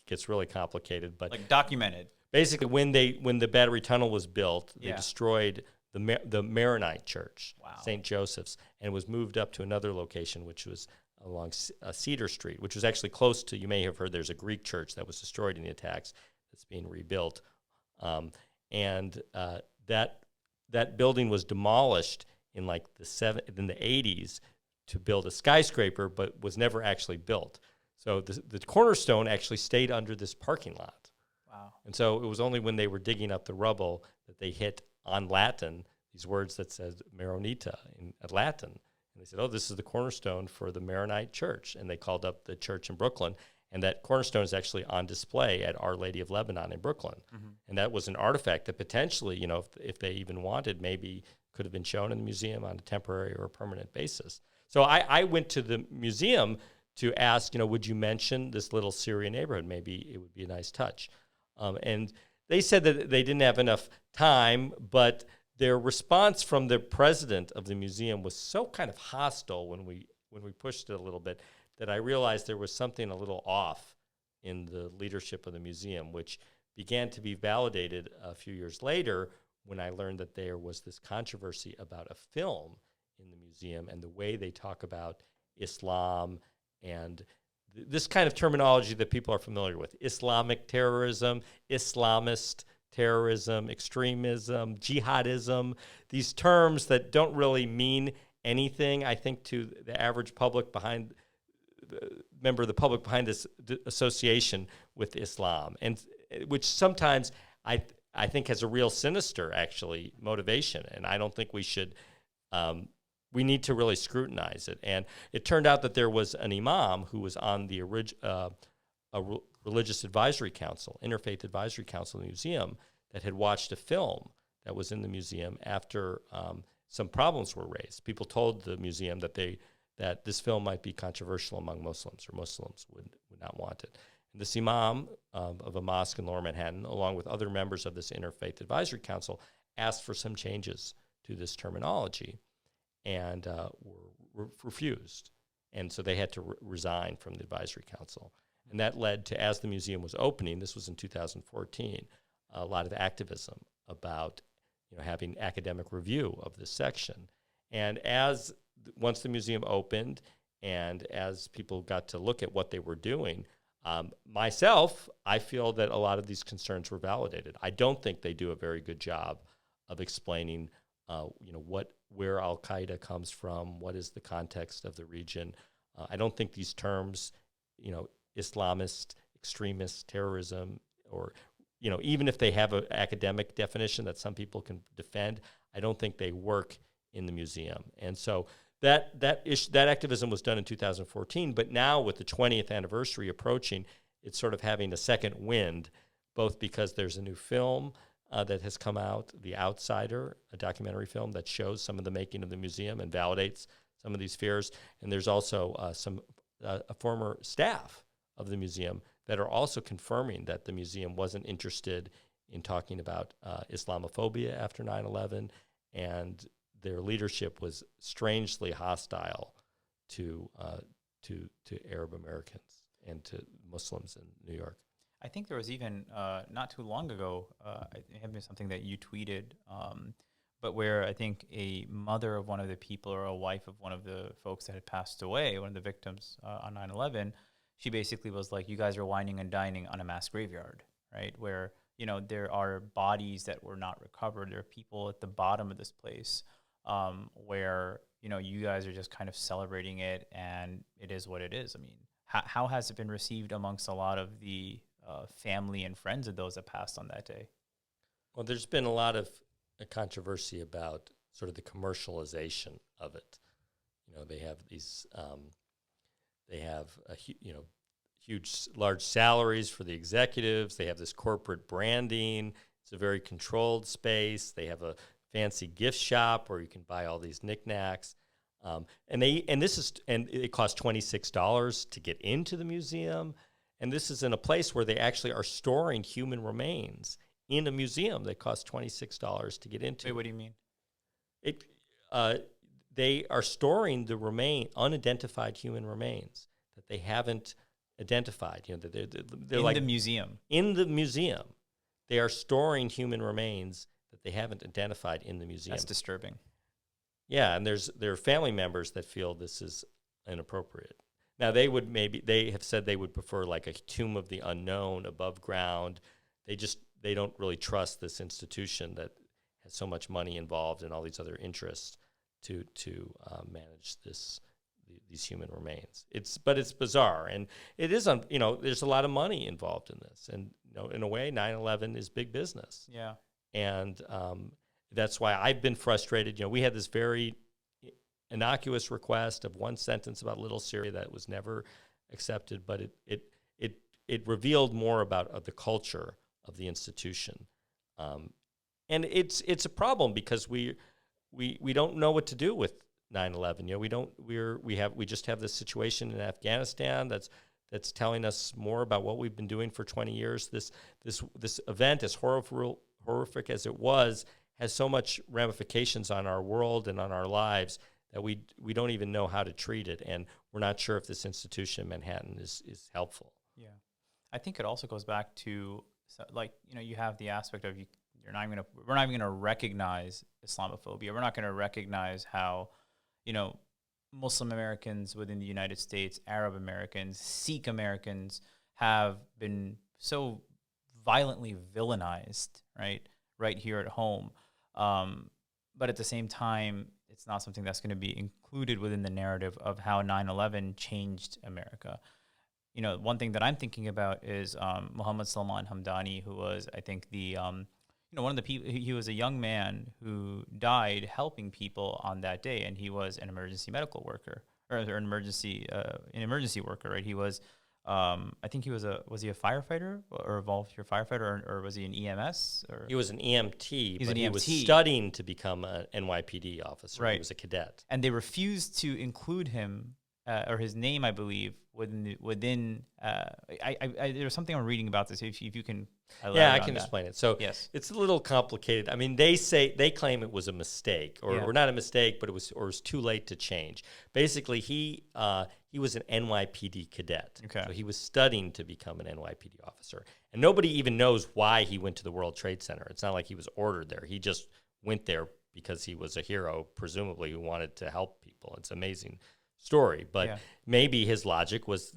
gets really complicated. But like documented. Basically, when the Battery Tunnel was built, they destroyed the Maronite Church, St. Joseph's, and was moved up to another location, which was along Cedar Street, which was actually close to, you may have heard, there's a Greek church that was destroyed in the attacks. that's being rebuilt. That building was demolished in like in the 80s to build a skyscraper, but was never actually built. So the cornerstone actually stayed under this parking lot. Wow. And so it was only when they were digging up the rubble that they hit on Latin these words that said Maronita in Latin. And they said, oh, this is the cornerstone for the Maronite church. And they called up the church in Brooklyn. And that cornerstone is actually on display at Our Lady of Lebanon in Brooklyn. Mm-hmm. And that was an artifact that potentially, if they even wanted, maybe could have been shown in the museum on a temporary or a permanent basis. So I went to the museum to ask, would you mention this little Syrian neighborhood? Maybe it would be a nice touch. And they said that they didn't have enough time, but their response from the president of the museum was so kind of hostile when we pushed it a little bit that I realized there was something a little off in the leadership of the museum, which began to be validated a few years later when I learned that there was this controversy about a film in the museum and the way they talk about Islam and this kind of terminology that people are familiar with: Islamic terrorism, Islamist terrorism, extremism, jihadism, these terms that don't really mean anything, I think, to the average public member of the public behind this association with Islam, and which sometimes I think has a real sinister, actually, motivation, and I don't think we should. We need to really scrutinize it. And it turned out that there was an imam who was on the religious advisory council, interfaith advisory council in the museum, that had watched a film that was in the museum after some problems were raised. People told the museum that this film might be controversial among Muslims, or Muslims would not want it. And this imam of a mosque in Lower Manhattan, along with other members of this interfaith advisory council, asked for some changes to this terminology and were refused. And so they had to resign from the advisory council. And that led to, as the museum was opening, this was in 2014, a lot of activism about having academic review of this section. And once the museum opened and as people got to look at what they were doing, myself, I feel that a lot of these concerns were validated. I don't think they do a very good job of explaining where Al-Qaeda comes from, what is the context of the region. I don't think these terms, Islamist, extremist, terrorism, or even if they have an academic definition that some people can defend, I don't think they work in the museum. And so that activism was done in 2014, but now with the 20th anniversary approaching, it's sort of having a second wind, both because there's a new film that has come out, The Outsider, a documentary film that shows some of the making of the museum and validates some of these fears, and there's also some former staff of the museum that are also confirming that the museum wasn't interested in talking about Islamophobia after 9/11, and their leadership was strangely hostile to Arab Americans and to Muslims in New York. I think there was even not too long ago, it had been something that you tweeted, but where I think a mother of one of the people or a wife of one of the folks that had passed away, one of the victims on 9/11, she basically was like, you guys are wining and dining on a mass graveyard, right? Where, there are bodies that were not recovered. There are people at the bottom of this place where, you guys are just kind of celebrating it, and it is what it is. I mean, how has it been received amongst a lot of the family and friends of those that passed on that day? Well, there's been a lot of controversy about sort of the commercialization of it. They have these, large salaries for the executives. They have this corporate branding. It's a very controlled space. They have a fancy gift shop where you can buy all these knickknacks. And it costs $26 to get into the museum. And this is in a place where they actually are storing human remains in a museum that costs $26 to get into. Wait, what do you mean? They are storing the unidentified human remains that they haven't identified. They're in like the museum. In the museum, they are storing human remains that they haven't identified in the museum. That's disturbing. Yeah, and there are family members that feel this is inappropriate. Now, they have said they would prefer like a tomb of the unknown above ground, they don't really trust this institution that has so much money involved and all these other interests to manage these human remains. It's bizarre, and it is there's a lot of money involved in this, and in a way 9/11 is big business. Yeah. And that's why I've been frustrated. We had this very innocuous request of one sentence about Little Syria that was never accepted, but it revealed more about the culture of the institution, and it's a problem because we don't know what to do with 9/11. We just have this situation in Afghanistan that's telling us more about what we've been doing for 20 years. This event, as horrific as it was, has so much ramifications on our world and on our lives that we don't even know how to treat it, and we're not sure if this institution in Manhattan is helpful. Yeah, I think it also goes back to you have the aspect of we're not even gonna recognize Islamophobia. We're not gonna recognize how Muslim Americans within the United States, Arab Americans, Sikh Americans have been so violently villainized, right here at home. But at the same time, it's not something that's going to be included within the narrative of how 9/11 changed America. One thing that I'm thinking about is Muhammad Salman Hamdani, who was, I think, one of the people. He was a young man who died helping people on that day, and he was an emergency medical worker or an emergency worker, right? He was, I think he was he a firefighter or a volunteer firefighter, or was he an EMS? Or he was an EMT, He's but an he EMT. was studying to become an NYPD officer. Right. He was a cadet, and they refused to include him or his name, I believe, within. There's something I'm reading about this. If you can, I can explain it. So yes, it's a little complicated. I mean, they claim it was a mistake, or not a mistake, but it was too late to change. Basically, he was an NYPD cadet. Okay. So he was studying to become an NYPD officer, and nobody even knows why he went to the World Trade Center. It's not like he was ordered there. He just went there because he was a hero, presumably, who wanted to help people. It's amazing story, but maybe his logic was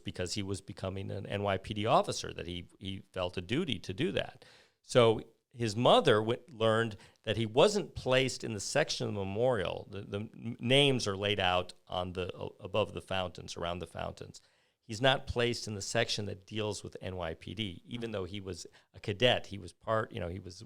because he was becoming an NYPD officer that he felt a duty to do that. So his mother learned that he wasn't placed in the section of the memorial. The names are laid out on above the fountains, around the fountains. He's not placed in the section that deals with NYPD, even though he was a cadet. He was he was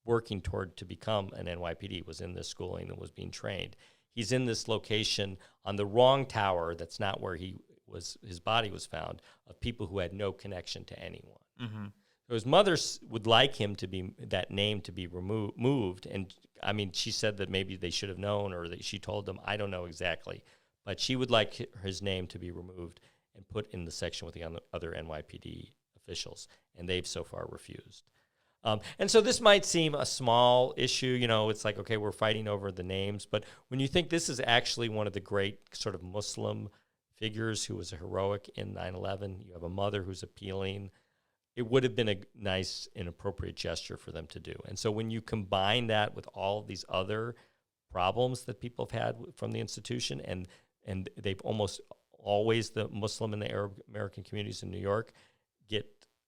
working toward to become an NYPD, was in this schooling and was being trained. He's in this location on the wrong tower. That's not where his body was found, of people who had no connection to anyone. Mm-hmm. So his mother would like that name to be removed. And I mean, she said that maybe they should have known, or that she told them, I don't know exactly, but she would like his name to be removed and put in the section with the other NYPD officials. And they've so far refused. And so this might seem a small issue, it's like, okay, we're fighting over the names. But when you think this is actually one of the great sort of Muslim figures who was a heroic in 9/11, you have a mother who's appealing, it would have been a nice and appropriate gesture for them to do. And so when you combine that with all of these other problems that people have had from the institution, and they've almost always, the Muslim and the Arab American communities in New York get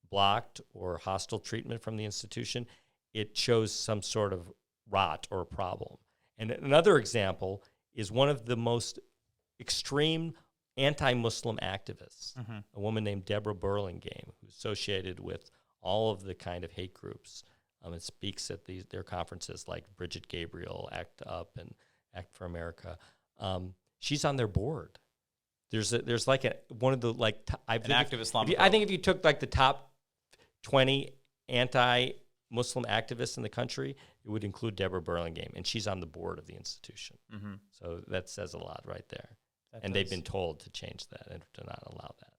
blocked or hostile treatment from the institution, it shows some sort of rot or problem. And another example is one of the most extreme anti-Muslim activists, a woman named Deborah Burlingame, who's associated with all of the kind of hate groups and speaks at their conferences like Bridget Gabriel, ACT UP, and Act for America. She's on their board. There's one of the an active Islamophobe. I think if you took the top 20 anti-Muslim activists in the country, it would include Deborah Burlingame, and she's on the board of the institution. Mm-hmm. So that says a lot right there. They've been told to change that and to not allow that.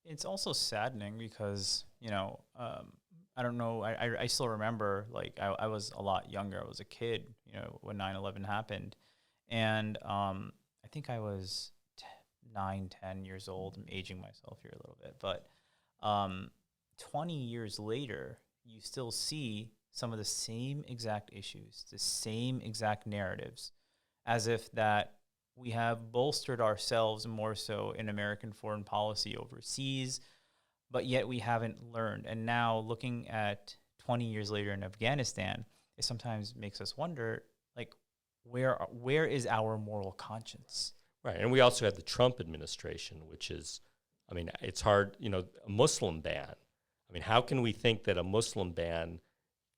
It's also saddening because, I don't know, I still remember, I was a lot younger. I was a kid, when 9/11 happened. And I think I was 9, 10 years old. I'm aging myself here a little bit. But 20 years later, you still see some of the same exact issues, the same exact narratives, as if that we have bolstered ourselves more so in American foreign policy overseas. but yet we haven't learned. And now looking at 20 years later in Afghanistan, it sometimes makes us wonder, like, where is our moral conscience? Right. And we also had the Trump administration, which is, I mean, it's hard, a Muslim ban. I mean, how can we think that a Muslim ban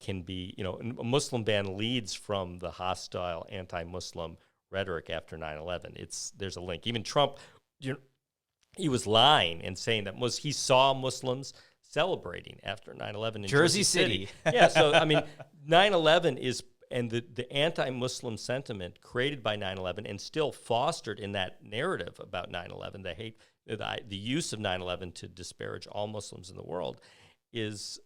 can be, a Muslim ban leads from the hostile anti-Muslim rhetoric after 9/11? There's a link. Even Trump, he was lying and saying that he saw Muslims celebrating after 9/11 in Jersey City. Yeah, so, I mean, 9/11 is, and the anti-Muslim sentiment created by 9/11 and still fostered in that narrative about 9/11, the hate, the use of 9/11 to disparage all Muslims in the world is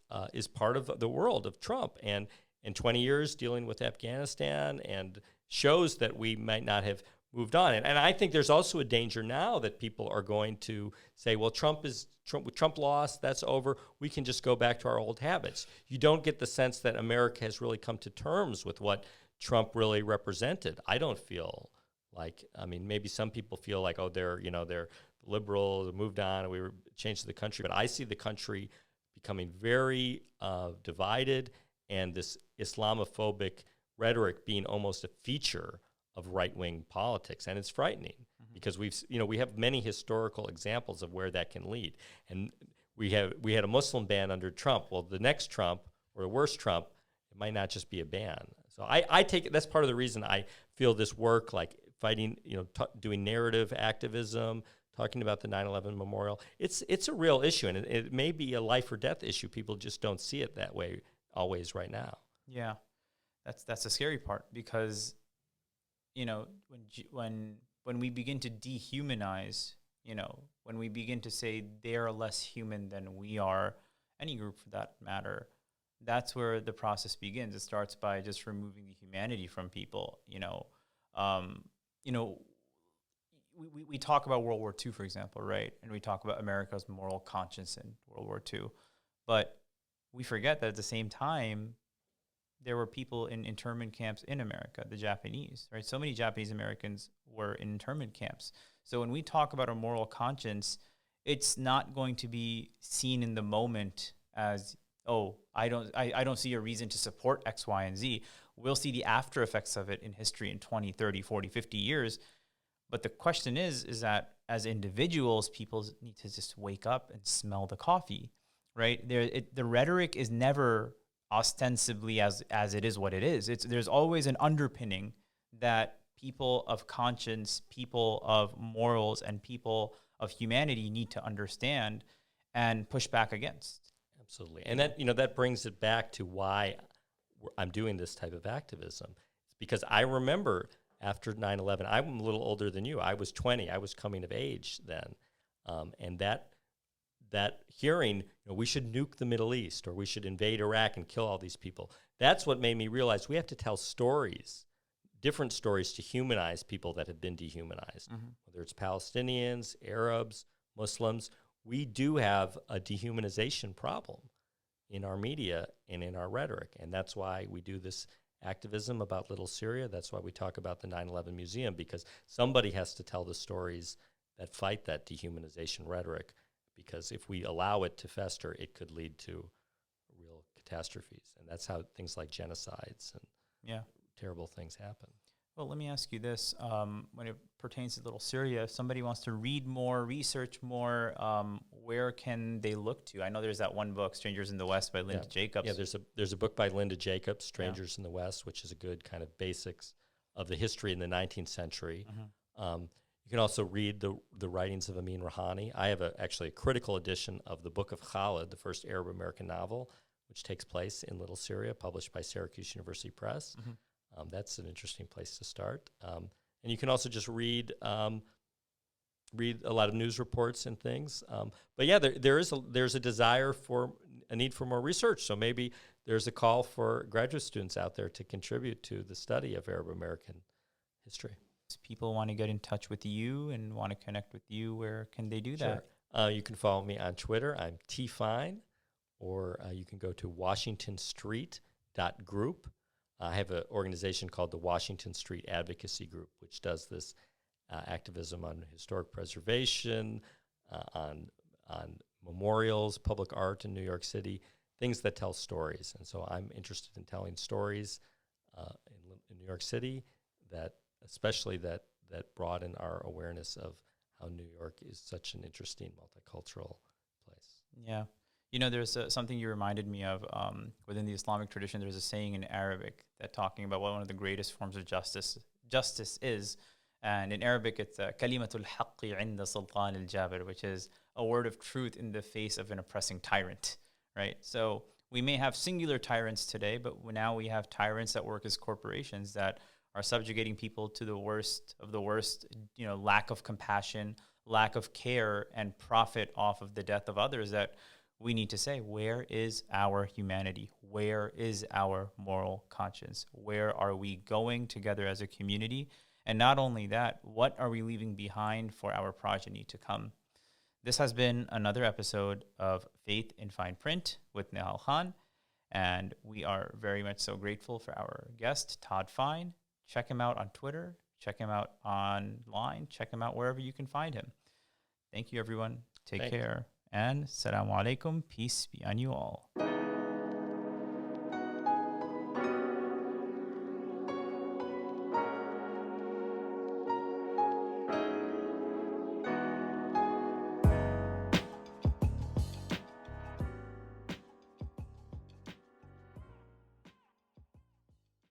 part of the world of Trump. And in 20 years dealing with Afghanistan, and shows that we might not have moved on. And I think there's also a danger now that people are going to say, well, Trump lost, that's over, we can just go back to our old habits. You don't get the sense that America has really come to terms with what Trump really represented. I don't feel like, I mean, maybe some people feel like, oh, they're liberal, they moved on, and we were changed the country. But I see the country becoming very divided, and this Islamophobic rhetoric being almost a feature of right-wing politics, and it's frightening because we have many historical examples of where that can lead. And we had a Muslim ban under Trump. Well, the next Trump, or the worst Trump, it might not just be a ban. So I take it, that's part of the reason I feel this work, like fighting, doing narrative activism, talking about the 9/11 memorial. It's a real issue, and it may be a life or death issue. People just don't see it that way always right now. Yeah, that's the scary part, because when we begin to dehumanize, when we begin to say they're less human than we are, any group for that matter, that's where the process begins. It starts by just removing the humanity from people. We talk about World War II, for example, right? And we talk about America's moral conscience in World War II, but we forget that at the same time, there were people in internment camps in America, the Japanese, right? So many Japanese Americans were in internment camps. So when we talk about a moral conscience, it's not going to be seen in the moment as, oh, I don't see a reason to support X, Y, and Z. We'll see the after effects of it in history in 20, 30, 40, 50 years. But the question is that as individuals, people need to just wake up and smell the coffee, right? The rhetoric is never ostensibly as it is what it is. There's always an underpinning that people of conscience, people of morals, and people of humanity need to understand and push back against. Absolutely. And that brings it back to why I'm doing this type of activism. It's because I remember after 9/11, I'm a little older than you. I was 20. I was coming of age then. And that hearing, we should nuke the Middle East, or we should invade Iraq and kill all these people. That's what made me realize we have to tell stories, different stories, to humanize people that have been dehumanized. Whether it's Palestinians, Arabs, Muslims, we do have a dehumanization problem in our media and in our rhetoric. And that's why we do this activism about Little Syria. That's why we talk about the 9/11 Museum, because somebody has to tell the stories that fight that dehumanization rhetoric. Because if we allow it to fester, it could lead to real catastrophes. And that's how things like genocides and terrible things happen. Well, let me ask you this. When it pertains to Little Syria, if somebody wants to read more, research more, where can they look to? I know there's that one book, Strangers in the West, by Linda Jacobs. Yeah, there's a book by Linda Jacobs, Strangers in the West, which is a good kind of basics of the history in the 19th century. You can also read the writings of Ameen Rihani. I have actually a critical edition of the Book of Kahlil, the first Arab-American novel, which takes place in Little Syria, published by Syracuse University Press. That's an interesting place to start. And you can also just read a lot of news reports and things. But yeah, there's a desire for a need for more research. So maybe there's a call for graduate students out there to contribute to the study of Arab-American history. People want to get in touch with you and want to connect with you, where can they do that? You can follow me on Twitter. I'm T Fine, or you can go to washingtonstreet.group. I have an organization called the Washington Street Advocacy Group, which does this activism on historic preservation, on memorials, public art in New York City, things that tell stories. And so I'm interested in telling stories in New York City especially that broaden our awareness of how New York is such an interesting multicultural place. Yeah. There's something you reminded me of within the Islamic tradition. There's a saying in Arabic that talking about what one of the greatest forms of justice is. And in Arabic, it's kalimatul haqqi inda sultan al-jabir, which is a word of truth in the face of an oppressing tyrant, right? So we may have singular tyrants today, but now we have tyrants that work as corporations that are subjugating people to the worst of the worst, lack of compassion, lack of care, and profit off of the death of others. That we need to say, where is our humanity? Where is our moral conscience? Where are we going together as a community? And not only that, what are we leaving behind for our progeny to come? This has been another episode of Faith in Fine Print with Nihal Khan, and we are very much so grateful for our guest, Todd Fine. Check him out on Twitter. Check him out online. Check him out wherever you can find him. Thank you, everyone. Take care. And Assalamu alaikum. Peace be on you all.